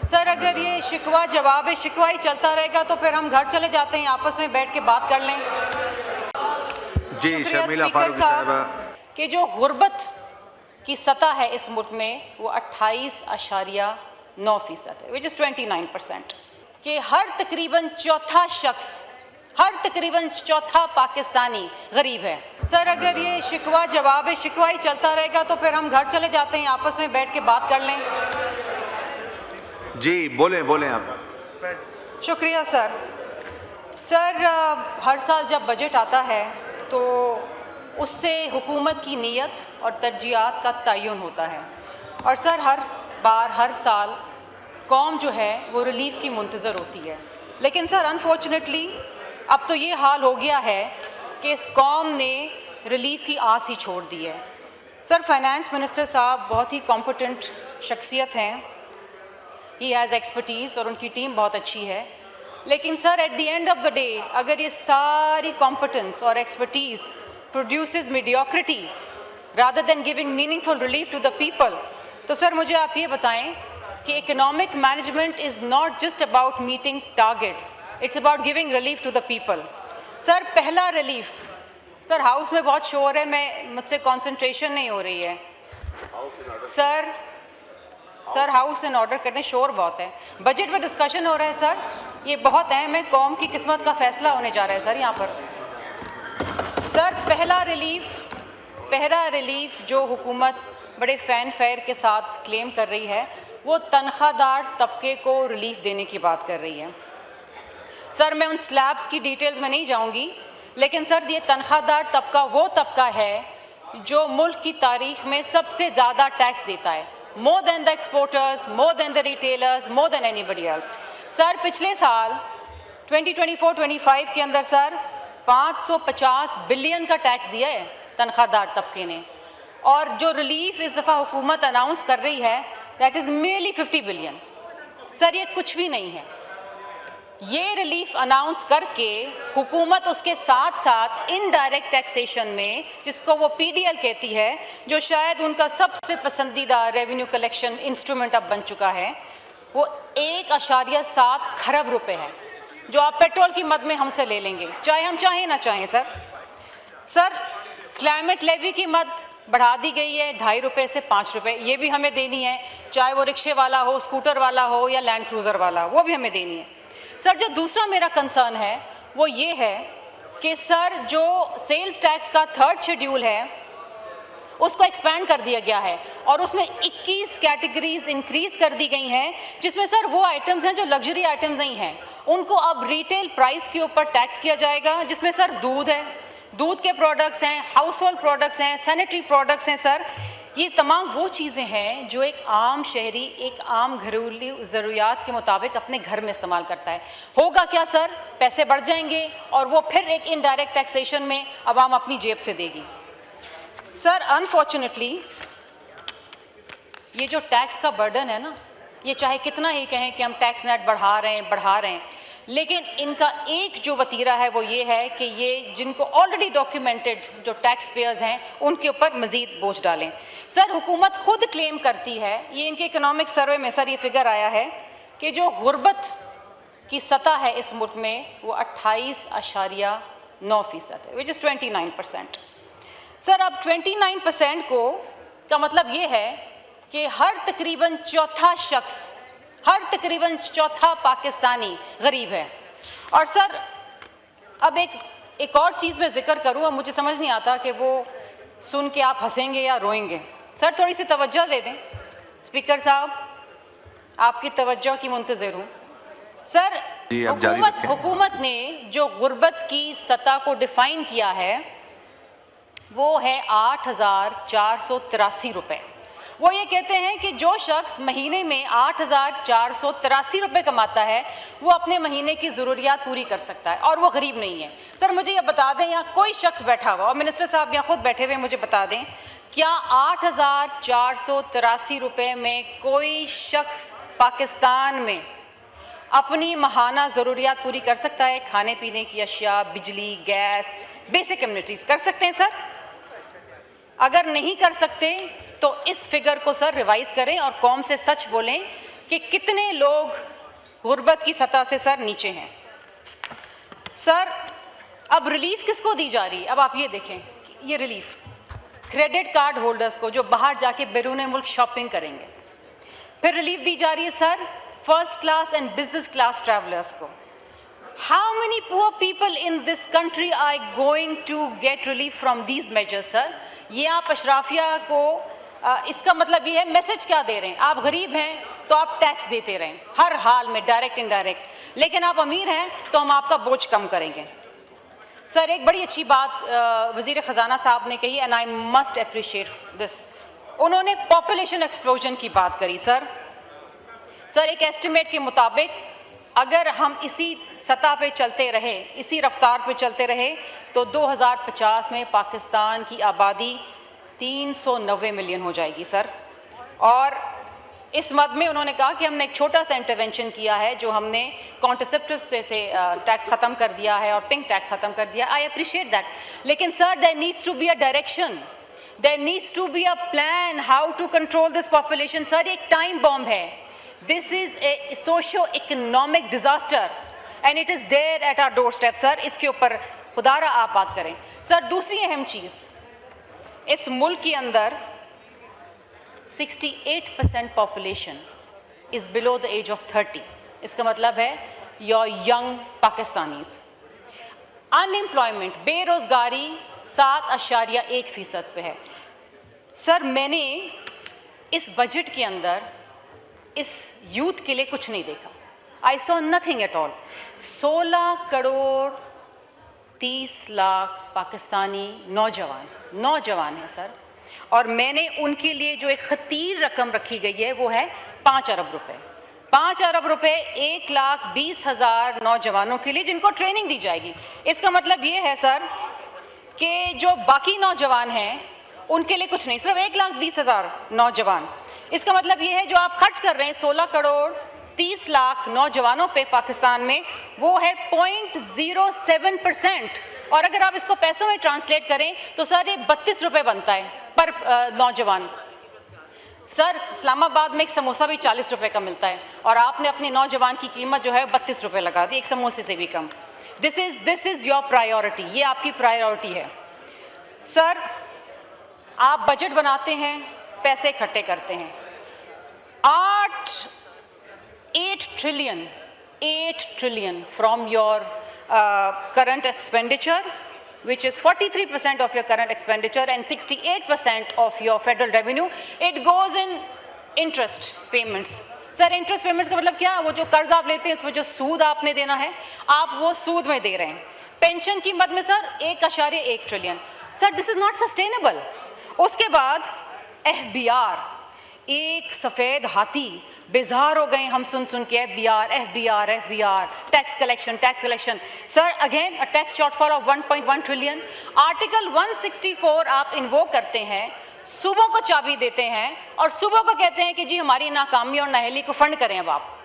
Sir अगर ये शिकवा जवाब शिकवा ही चलता रहेगा तो फिर हम घर चले जाते हैं, आपस में बैठ के बात कर लें। जी शर्मिला फारूकी साहबा, कि जो गुर्बत की सतह है इस मुल्क में वो 28.9% है, विच इज़ 29%। कि हर तकरीबन चौथा पाकिस्तानी गरीब है। सर अगर ये शिकवा जवाब शिकवा ही चलता रहेगा तो फिर हम घर चले जाते हैं, आपस में बैठ के बात कर लें। जी बोलें आप। शुक्रिया सर। हर साल जब बजट आता है तो उससे हुकूमत की नीयत और तरजीहात का तयन होता है, और सर हर साल कौम जो है वो रिलीफ की मुंतज़र होती है। लेकिन सर अनफॉर्चुनेटली अब तो ये हाल हो गया है कि इस कौम ने रिलीफ की आस ही छोड़ दी है। सर फाइनेंस मिनिस्टर साहब बहुत ही कॉम्पिटेंट शख्सियत हैं, ही हैज़ एक्सपर्टीज़ और उनकी टीम बहुत अच्छी है। लेकिन sir at the end of the day अगर ये सारी कॉम्पिटेंस और expertise produces mediocrity rather than giving meaningful relief to the people, तो सर मुझे आप ये बताएं कि economic management is not just about meeting targets, it's about giving relief to the people. Sir पहला रिलीफ, सर हाउस में बहुत शोर है, मुझसे कंसंट्रेशन नहीं हो रही है। सर हाउस इन ऑर्डर करते हैं, शोर बहुत है। बजट पर डिस्कशन हो रहा है सर, ये बहुत अहम है, कौम की किस्मत का फैसला होने जा रहा है सर यहाँ पर। सर पहला रिलीफ जो हुकूमत बड़े फैन फेयर के साथ क्लेम कर रही है वो तनख्वाहदार तबके को रिलीफ देने की बात कर रही है। सर मैं उन स्लैब्स की डिटेल्स में नहीं जाऊंगी, लेकिन सर ये तनख्वाहदार तबका वो तबका है जो मुल्क की तारीख में सबसे ज़्यादा टैक्स देता है, more than the exporters, more than the retailers, more than anybody else। Sir पिछले साल 2024-25 के अंदर सर 550 बिलियन का टैक्स दिया है तनख्वाहदार तबके ने, और जो रिलीफ इस दफ़ा हुकूमत अनाउंस कर रही है that is merely 50 billion. Sir ये कुछ भी नहीं है। ये रिलीफ अनाउंस करके हुकूमत उसके साथ साथ इनडायरेक्ट टैक्सेशन में, जिसको वो पीडीएल कहती है, जो शायद उनका सबसे पसंदीदा रेवेन्यू कलेक्शन इंस्ट्रूमेंट अब बन चुका है, वो 1.7 खरब रुपए है जो आप पेट्रोल की मद में हमसे ले लेंगे, चाहे हम चाहें ना चाहें। सर क्लाइमेट लेवी की मद बढ़ा दी गई है 2.5 रुपये से 5 रुपये, ये भी हमें देनी है, चाहे वो रिक्शे वाला हो, स्कूटर वाला हो या लैंड क्रूज़र वाला हो, वो भी हमें देनी है। सर जो दूसरा मेरा कंसर्न है वो ये है कि सर जो सेल्स टैक्स का 3rd शेड्यूल है उसको एक्सपैंड कर दिया गया है और उसमें 21 कैटेगरीज इंक्रीज़ कर दी गई हैं, जिसमें सर वो आइटम्स हैं जो लग्जरी आइटम्स नहीं हैं, उनको अब रिटेल प्राइस के ऊपर टैक्स किया जाएगा, जिसमें सर दूध है, दूध के प्रोडक्ट्स हैं, हाउस होल्ड प्रोडक्ट्स हैं, सैनिटरी प्रोडक्ट्स हैं। सर ये तमाम वो चीज़ें हैं जो एक आम शहरी एक आम घरेलू ज़रूरियात के मुताबिक अपने घर में इस्तेमाल करता है। होगा क्या सर, पैसे बढ़ जाएंगे और वो फिर एक इनडायरेक्ट टैक्सेशन में आवाम अपनी जेब से देगी। सर अनफॉर्चुनेटली ये जो टैक्स का बर्डन है ना, ये चाहे कितना ही कहें कि हम टैक्स नेट बढ़ा रहे हैं, लेकिन इनका एक जो वतीरा है वो ये है कि ये जिनको ऑलरेडी डॉक्यूमेंटेड जो टैक्स पेयर्स हैं उनके ऊपर मज़ीद बोझ डालें। सर हुकूमत खुद क्लेम करती है, ये इनके इकोनॉमिक सर्वे में सर ये फिगर आया है कि जो गुर्बत की सतह है इस मुल्क में वो 28.9% है, विच इज़ 29%। सर अब 29% का मतलब ये है कि हर तकरीबन चौथा पाकिस्तानी गरीब है। और सर अब एक और चीज़ मैं जिक्र करूँ, अब मुझे समझ नहीं आता कि वो सुन के आप हंसेंगे या रोएंगे। सर थोड़ी सी तवज्जो दे दें, स्पीकर साहब आपकी तवज्जो की मुंतज़िर हूँ। सर हुकूमत ने जो गुर्बत की सतह को डिफ़ाइन किया है वो है 8,483 रुपये। वो ये कहते हैं कि जो शख्स महीने में 8,483 रुपये कमाता है वो अपने महीने की ज़रूरियात पूरी कर सकता है और वो गरीब नहीं है। सर मुझे ये बता दें, यहाँ कोई शख्स बैठा हुआ, और मिनिस्टर साहब यहाँ खुद बैठे हुए, मुझे बता दें क्या 8,483 रुपये में कोई शख्स पाकिस्तान में अपनी माहाना ज़रूरियात पूरी कर सकता है? खाने पीने की अशिया, बिजली, गैस, बेसिक कम्युनिटीज़ कर सकते हैं सर? अगर नहीं कर सकते तो इस फिगर को सर रिवाइज़ करें और कौम से सच बोलें कि कितने लोग गुर्बत की सतह से सर नीचे हैं। सर अब रिलीफ किसको दी जा रही है? अब आप ये देखें, ये रिलीफ क्रेडिट कार्ड होल्डर्स को जो बाहर जाके बैरून मुल्क शॉपिंग करेंगे। फिर रिलीफ दी जा रही है sir first class and business class travellers को। How many poor people in this country are going to get relief from these measures sir? ये आप अशराफिया को इसका मतलब ये है, मैसेज क्या दे रहे हैं? आप गरीब हैं तो आप टैक्स देते रहें हर हाल में, डायरेक्ट इनडायरेक्ट, लेकिन आप अमीर हैं तो हम आपका बोझ कम करेंगे। सर एक बड़ी अच्छी बात वज़ीर ख़जाना साहब ने कही, and I must appreciate this. उन्होंने पॉपुलेशन एक्सप्लोजन की बात करी सर। एक एस्टिमेट के मुताबिक अगर हम इसी सतह पे चलते रहे, इसी रफ्तार पे चलते रहे, तो 2050 में पाकिस्तान की आबादी 390 मिलियन हो जाएगी सर। और इस मद में उन्होंने कहा कि हमने एक छोटा सा इंटरवेंशन किया है, जो हमने कॉन्ट्रसेप्टिव से टैक्स ख़त्म कर दिया है और पिंक टैक्स ख़त्म कर दिया। आई अप्रिशिएट दैट, लेकिन sir there needs to be a direction, there needs to be a plan how to control this population. Sir एक टाइम बॉम्ब है, this is a socio economic disaster and it is there at our doorstep sir. इसके ऊपर खुदारा आप बात करें। Sir दूसरी अहम चीज़, इस मुल्क के अंदर 68% population is below the age of 30। इसका मतलब है योर यंग पाकिस्तानीज। अनएम्प्लॉयमेंट, बेरोज़गारी 7.1% पे है। सर मैंने इस बजट के अंदर इस यूथ के लिए कुछ नहीं देखा। I saw nothing at all. 16 crore 30 lakh Pakistani नौजवान हैं सर, और मैंने उनके लिए जो एक खतीर रकम रखी गई है वो है 5 अरब रुपए। 5 अरब रुपए 1,20,000 नौजवानों के लिए जिनको ट्रेनिंग दी जाएगी। इसका मतलब ये है सर कि जो बाकी नौजवान हैं उनके लिए कुछ नहीं, सिर्फ 1,20,000 नौजवान। इसका मतलब ये है जो आप खर्च कर रहे हैं 16 करोड़ 30 लाख नौजवानों पे पाकिस्तान में, वो है 0.07%। और अगर आप इसको पैसों में ट्रांसलेट करें तो सर ये 32 रुपये बनता है पर नौजवान। सर इस्लामाबाद में एक समोसा भी 40 रुपये का मिलता है, और आपने अपने नौजवान की कीमत जो है 32 रुपये लगा दी, एक समोसे से भी कम। दिस इज़ योर प्रायोरिटी, ये आपकी प्रायोरिटी है। सर आप बजट बनाते हैं, पैसे इकट्ठे करते हैं, 8 trillion from your current expenditure, which is 43% of your current expenditure and 68% of your federal revenue, it goes in interest payments. Sir interest payments का मतलब क्या? वो जो कर्ज आप लेते हैं इसमें जो सूद आपने देना है, आप वो सूद में दे रहे हैं। पेंशन की मद में sir 1.1 trillion. Sir this is not sustainable. उसके बाद FBR, एक सफ़ेद हाथी, बेजार हो गए हम सुन के FBR, tax collection. Sir again a tax shortfall of 1.1 trillion. Article 164 आप इन्वोक करते हैं, सूबों को चाबी देते हैं और सूबों को कहते हैं कि जी हमारी नाकामी और नाअहली को फंड करें। अब आप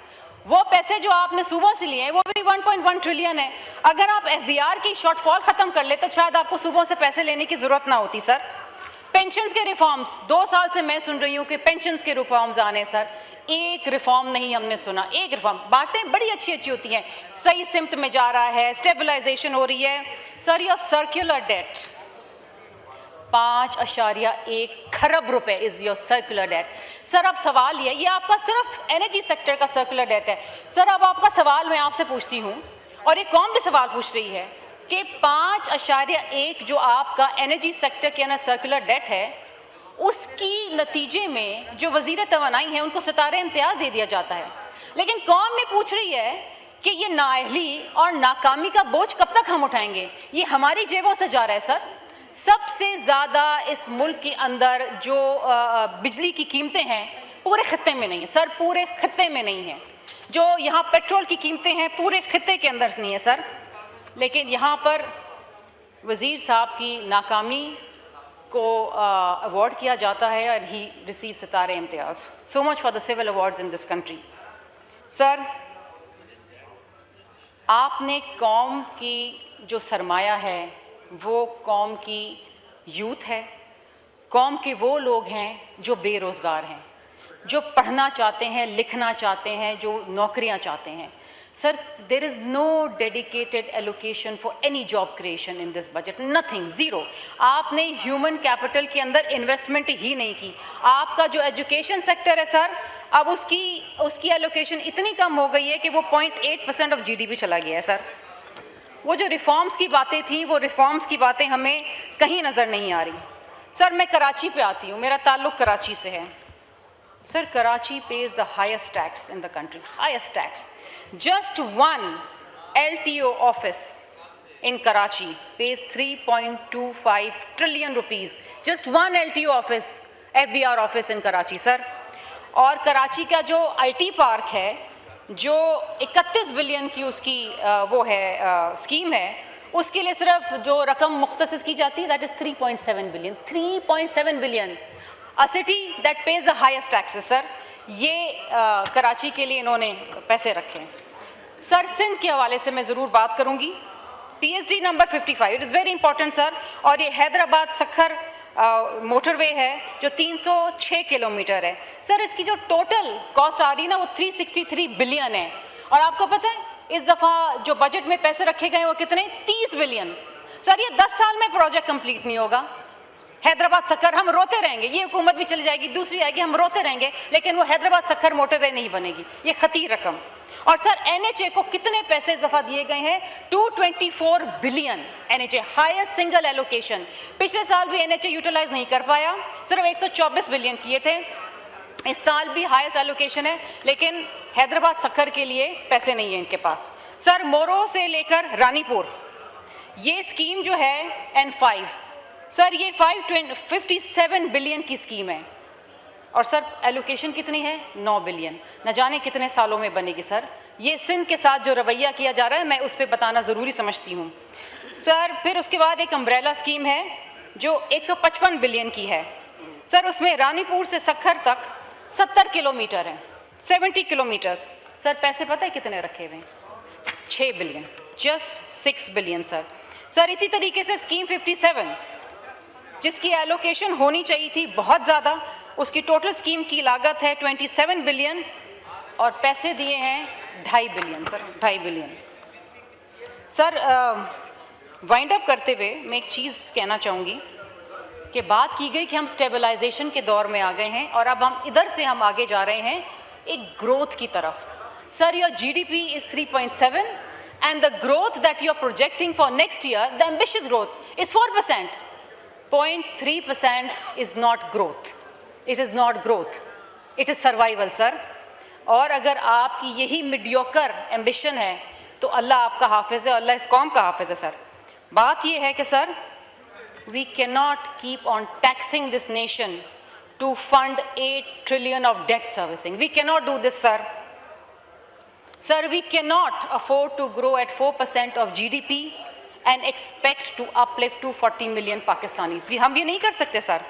वो पैसे जो आपने सूबों से लिए हैं वो भी 1.1 ट्रिलियन है। अगर आप FBR की शॉर्टफॉल ख़त्म कर ले तो शायद आपको सूबों से पैसे लेने की ज़रूरत ना होती। सर पेंशन्स के रिफॉर्म्स, 2 साल से मैं सुन रही हूँ कि पेंशन्स के रिफॉर्म्स आने। सर एक रिफॉर्म नहीं हमने सुना, एक रिफॉर्म। बातें बड़ी अच्छी होती हैं, सही सिमत में जा रहा है, स्टेबलाइजेशन हो रही है। सर योर सर्कुलर डेट 5.1 खरब रुपए is your circular debt. Sir अब सवाल ये आपका सिर्फ एनर्जी सेक्टर का सर्कुलर डेट है। सर अब आपका सवाल मैं आपसे पूछती हूँ, और एक कौम भी सवाल पूछ रही है कि 5.1 जो आपका एनर्जी सेक्टर के अंदर सर्कुलर डेट है, उसकी नतीजे में जो वज़ीर तवानाई है उनको सितारे इम्तियाज़ दे दिया जाता है। लेकिन कौम में पूछ रही है कि ये नाअहली और नाकामी का बोझ कब तक हम उठाएंगे? ये हमारी जेबों से जा रहा है। सर सबसे ज़्यादा इस मुल्क के अंदर जो बिजली की कीमतें हैं पूरे खत्ते में नहीं है। सर पूरे खत्ते में नहीं है। जो यहाँ पेट्रोल की कीमतें हैं पूरे खत्ते के अंदर नहीं है सर। लेकिन यहाँ पर वज़ीर साहब की नाकामी को अवार्ड किया जाता है और ही receive Sitare Imtiaz. So much for the civil awards in this country. Sir आपने कौम की जो सरमाया है वो कौम की यूथ है, कौम के वो लोग हैं जो बेरोज़गार हैं। जो पढ़ना चाहते हैं, लिखना चाहते हैं, जो नौकरियां चाहते हैं। Sir, there is no dedicated allocation for any job creation in this budget, nothing, zero. आपने ह्यूमन कैपिटल के अंदर इन्वेस्टमेंट ही नहीं की। आपका जो एजुकेशन सेक्टर है सर, अब उसकी एलोकेशन इतनी कम हो गई है कि वो 0.8% ऑफ GDP चला गया है सर। वो जो रिफॉर्म्स की बातें थी, वो रिफॉर्म्स की बातें हमें कहीं नज़र नहीं आ रही। सर, मैं कराची पे आती हूँ, मेरा ताल्लुक़ कराची से है। Sir, Karachi page the highest tax in the country, highest tax. Just one LTO office in Karachi pays 3.25 trillion rupees. Just one LTO office, FBR office in Karachi, sir. और कराची का जो IT पार्क है, जो 31 बिलियन की उसकी वो है scheme है, उसके लिए सिर्फ जो रकम मुख्तसिस की जाती है, that is 3.7 billion. 3.7 billion, a city that page the highest taxes, sir. ये कराची के लिए इन्होंने पैसे रखे हैं। सर, सिंध के हवाले से मैं ज़रूर बात करूंगी। PSD number 55, it is very important sir. और ये हैदराबाद सखर मोटरवे है जो 306 किलोमीटर है। सर, इसकी जो टोटल कॉस्ट आ रही है ना, वो 363 बिलियन है। और आपको पता है इस दफ़ा जो बजट में पैसे रखे गए वो कितने? 30 बिलियन। सर, ये 10 साल में प्रोजेक्ट कंप्लीट नहीं होगा। हैदराबाद सखर, हम रोते रहेंगे, ये हुकूमत भी चली जाएगी, दूसरी आएगी, हम रोते रहेंगे, लेकिन वो हैदराबाद सखर मोटरवे नहीं बनेगी। ये खतीर रकम। और सर, NHA को कितने पैसे इस दफ़ा दिए गए हैं? 224 billion NHA, highest single allocation. पिछले साल भी NHA यूटिलाइज नहीं कर पाया, सिर्फ 124 बिलियन किए थे। इस साल भी हाईएस्ट एलोकेशन है, लेकिन हैदराबाद सखर के लिए पैसे नहीं है इनके पास। सर, मोरो से लेकर रानीपुर ये स्कीम जो है N5, सर ये 557 बिलियन की स्कीम है। और सर, एलोकेशन कितनी है? 9 बिलियन। न जाने कितने सालों में बनेगी सर। ये सिंध के साथ जो रवैया किया जा रहा है, मैं उस पर बताना ज़रूरी समझती हूँ सर। फिर उसके बाद एक अम्ब्रेला स्कीम है जो 155 बिलियन की है। सर, उसमें रानीपुर से सखर तक 70 किलोमीटर है, 70 किलोमीटर्स। सर, पैसे पता है कितने रखे हुए हैं? 6 billion, just 6 billion sir. Sir, इसी तरीके से स्कीम 57 जिसकी एलोकेशन होनी चाहिए थी बहुत ज़्यादा, उसकी टोटल स्कीम की लागत है 27 बिलियन और पैसे दिए हैं 2.5 billion sir, 2.5 billion. Sir, wind up करते हुए मैं एक चीज़ कहना चाहूँगी कि बात की गई कि हम स्टेबलाइजेशन के दौर में आ गए हैं और अब हम इधर से हम आगे जा रहे हैं एक ग्रोथ की तरफ। Sir, your GDP is 3.7 and the growth that you are projecting for next year, the ambitious growth is 4%। 0.3% is not growth. It is not growth. It is survival, sir. और अगर आपकी यही मीडियोकर एम्बिशन है तो अल्लाह आपका हाफिज़ है, अल्लाह इस कौम का हाफिज़ है सर। बात ये है कि sir, we cannot keep on taxing this nation to fund 8 trillion of debt servicing. We cannot do this, sir. Sir, we cannot afford to grow at 4% of GDP and expect to uplift 240 million Pakistanis. हम ये नहीं कर सकते sir.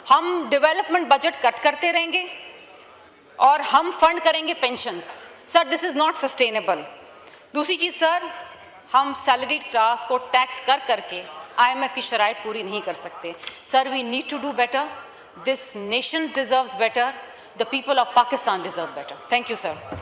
हम development budget cut करते रहेंगे और हम फंड करेंगे pensions. Sir, this is not sustainable. दूसरी चीज़ सर, हम सैलरीड क्लास को टैक्स करके IMF की शराइत पूरी नहीं कर सकते। Sir, we need to do better. This nation deserves better. The people of Pakistan deserve better. Thank you sir.